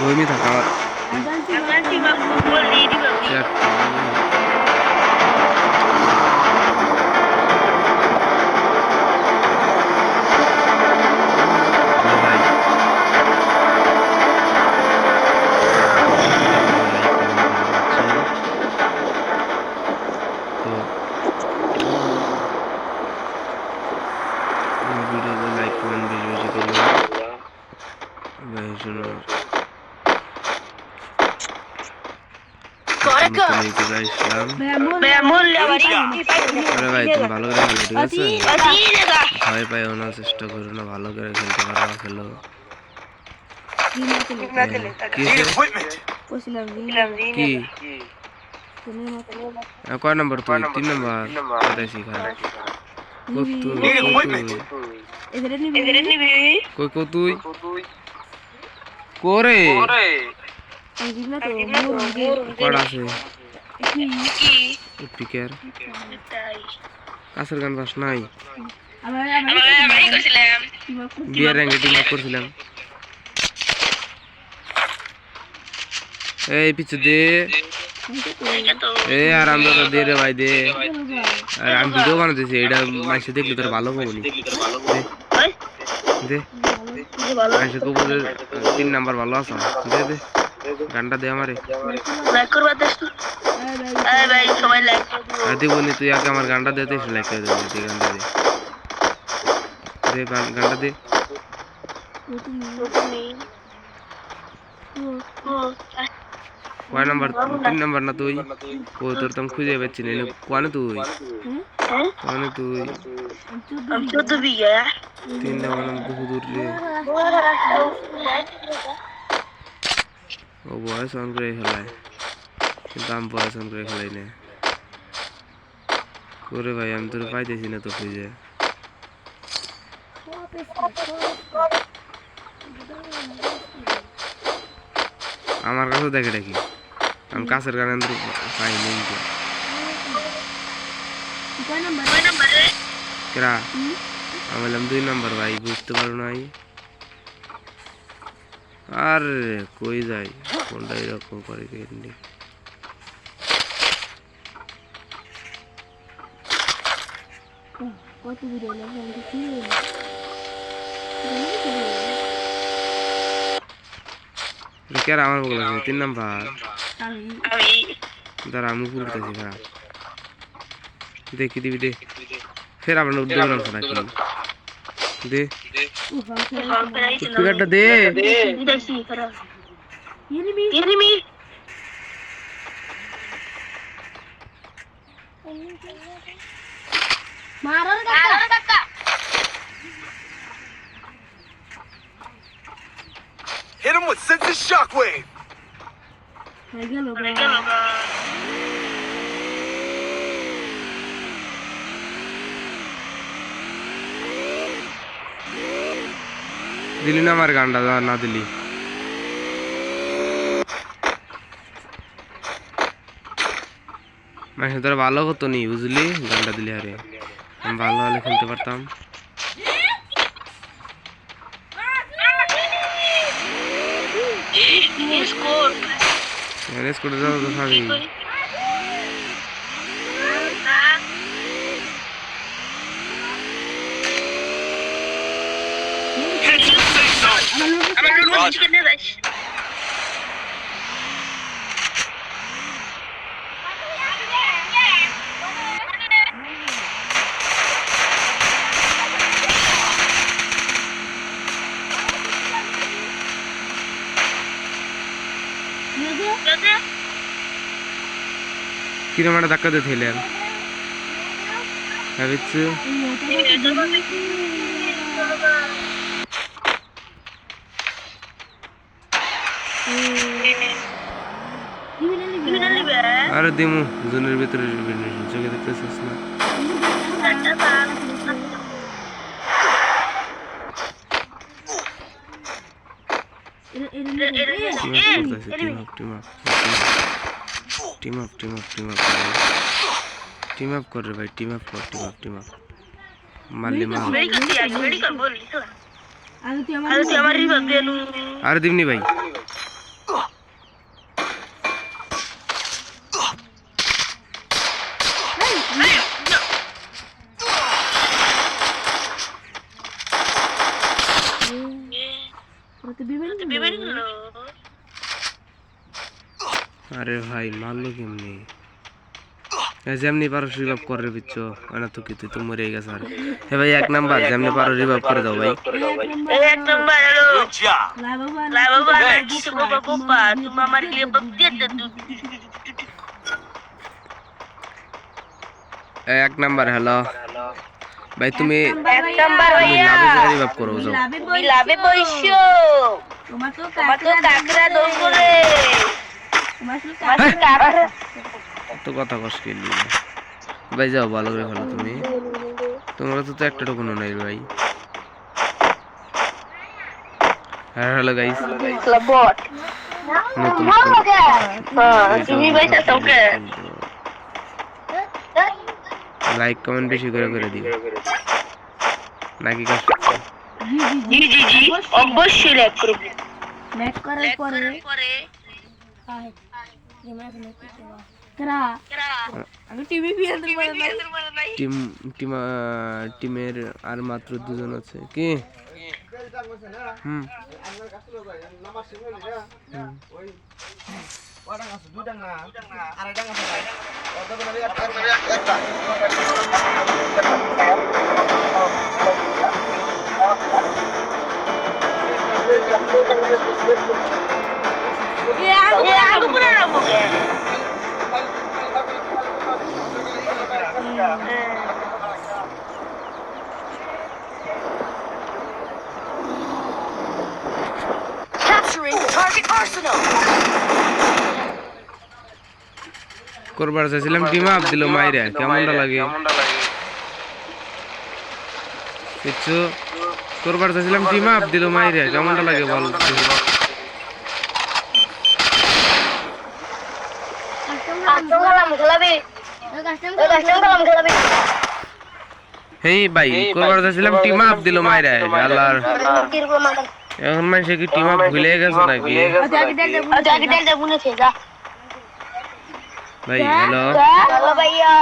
ওইমি থাকা ভিডিওতে like comment বেশি বেশি করবেন ভাই তুমি ভালো করে খেলো ঠিক আছে ভয় পাইও না চেষ্টা করো না ভালো করে খেলতে পারো খেলো কি কয় নম্বর তুই 3 নম্বর কোথায় শিখা কই কো তুই কোরে কড়া আছে পিকের কাছের গান বাস নাই বিয়ার র্যাঙ্কে টিম আপ করছিলাম এই পিছু দে আর আমরা তো দে রে ভাই দে আর আমি ভিডিও বানাতেছি এটা মাইসে দেখলে তোর ভালো হবনি দে মাইসে কবো 3 নাম্বার ভালো আছে দে দে গানটা দে আমারে লাইক করবা দে তো আরে ভাই সবাই লাইক করে দিও বনি তুই আগে আমার গানটা দে তো লাইক করে দে গানটা দে দে গানটা দে কয় নাম্বার 3 নাম্বার না তুই ও তোর তো খুঁজে পাচ্ছি না কোনে তুই কোনে তুই আমি 14 বিঘা 3 নাম্বার নাম বহু দূর রে ও বয়স অন করে খেলায় কিন্তু আমি বয়স অন করে খেলাই না করে ভাই আমি তোর পাইতেছি না তো খুঁজে আমার কাছে দেখে দেখি আমি কাছের গান পাই নেই কেরা আমি বললাম 2 নাম্বার ভাই বুঝতে পারো নাই আর কই যাই কোনটা এরকম করে কেন্দি কত ভিডিও লাগছে কেরা আমার বগল আছে 3 নাম্বার আমি দাঁড়া আমি পুরোটাছি খারাপ দেখি দিবি দে ফের আমরা উদ্যোগ নামছ নাকি দে পিকারটা দে দেখছি খারাপ এনিমি মারার কাকা Hit him with sensitive shockwave. দিলি না আমার গানটা না দিলি মানে তোর ভালো হতো নি বুঝলি গানটা দিলি আরে আমি ভালো হলে খেলতে পারতাম স্কোর যাও তো খাবি কিরম একটা ধাক্কা দিয়ে থইলেন ভাবিচ্ছু আরে দিমু জুনের ভিতরে চোখে দেখতেছিস না टीम अप कर रे भाई टीम अप मारली मार अरे दिमनी भाई আরে ভাই মারলো কেমনি যেমনি পারো রিভাইভ করে বিচ্ছ না তো কি তুই তো মরে গেছ আর হে ভাই এক নাম্বার যেমনি পারো রিভাইভ করে দাও ভাই এক নাম্বার হ্যালো Good job. লাভবান কিছু বাবা বাবা তুমি আমার লিয়ে বকতে এক নাম্বার হ্যালো ভাই তুমি এক নাম্বার ভাইয়া লাভে রিভাইভ করো যাও তুমি লাভে বইছো তোমার তো কাকড়া দৌড় করে তোমার তো কাকড়া তো কথা কষ্ট কেলি ভাই যাও ভালো করে ভালো তুমি তোমার তো একটা টুকুনো নাই ভাই হ্যালো গাইস বট নতুন তুমি বাইসা তোকে লাইক কমেন্ট বেশি করে দিও নাকি কাজ জি জি জি অবশ্যই লাইক করব নেট করার পরে আমি টিভি টিমের আর মাত্র দুজন আছে কি Capturing target arsenal. করবার চাইছিলাম টিম আপ দিল মাইরা কেমনটা লাগে কিছু করবার চাইছিলাম টিম আপ দিল মাইরা কেমনটা লাগে বল হেই ভাই করবার চাইছিলাম টিম আপ দিল মাইরা আল্লাহর এখন মানে কি টিম আপ ভুলে গেছে নাকি ভাই হ্যালো ভাইয়া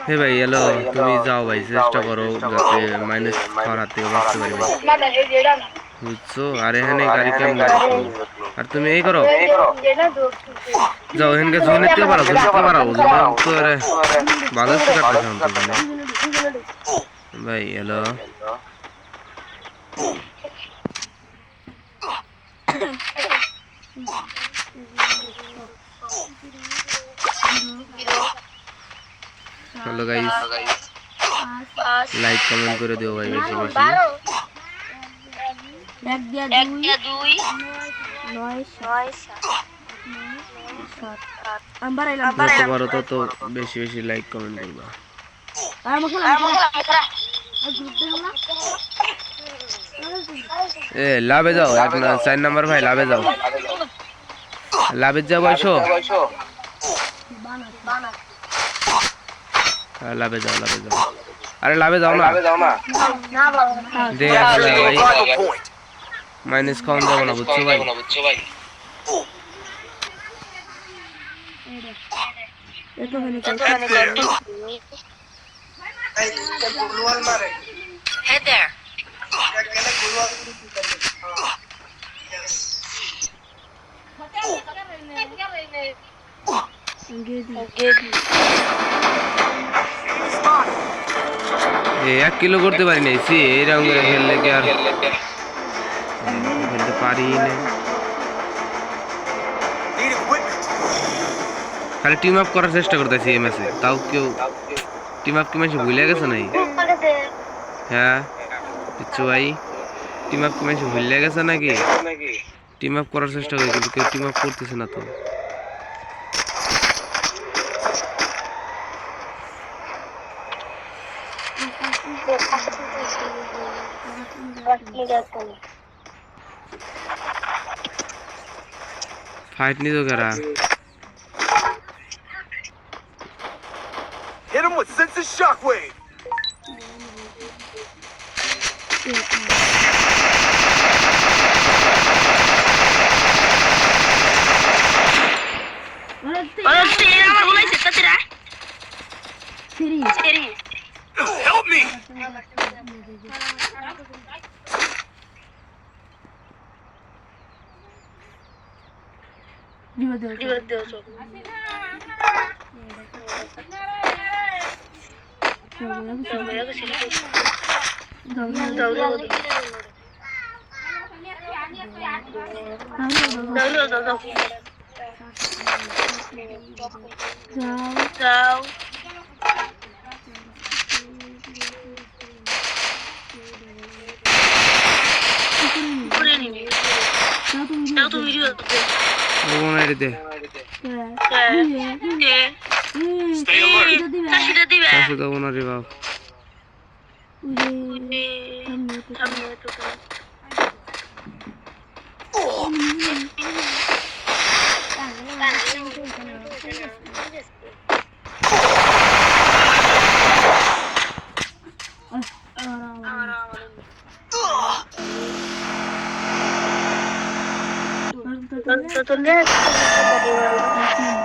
হে ভাই হ্যালো তুমি যাও ভাই চেষ্টা করো যাতে মাইনাস খাওয়ার হাত থেকে বাঁচতে পারি বুঝছো আর এখানে গাড়ি কেমন আর তুমি এই করো যাও এখানকে জোন নিতে পারো তো আরে ভালো কাটতে শান্ত ভাই hello hello guys like comment করে দিও ভাই বেশি বেশি এক দিয়া দুই যত পারো তত বেশি বেশি লাইক কমেন্ট করবা এ লাভে যাও এক না 4 নাম্বার ভাই লাভে যাও লাভে যাও বসো লাভে যাও আরে লাভে যাও না দে আসলে ভাই মাইনাস খাওয়ান যাবো না বুঝছো ভাই Hey there. এ 1 কিলো করতে পারি নাই সি এই রঙে খেললে কি আর খেলতে পারি না খালি টিম আপ করার চেষ্টা করতেছি এই ম্যাচে তাও কেউ টিম আপ কি মানে ভুলে গেছে নাই হ্যাঁ কিচ্ছু ভাই টিম আপ কি মানে ভুলে গেছে নাকি টিম আপ করার চেষ্টা করি কিন্তু কেউ টিম আপ করতেছে না তো फाइट नहीं तो करा Hit him with sense of shockwave. যাও করে নিবি যাও তুমি ভিডিও মনে রে Stay alert. সেটা দিবে কাছে তো মনে রে বাপ সামনে তো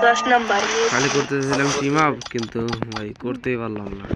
দশ নম্বর খালি করতেছিলাম টিম আপ কিন্তু ভাই করতেই পারলাম না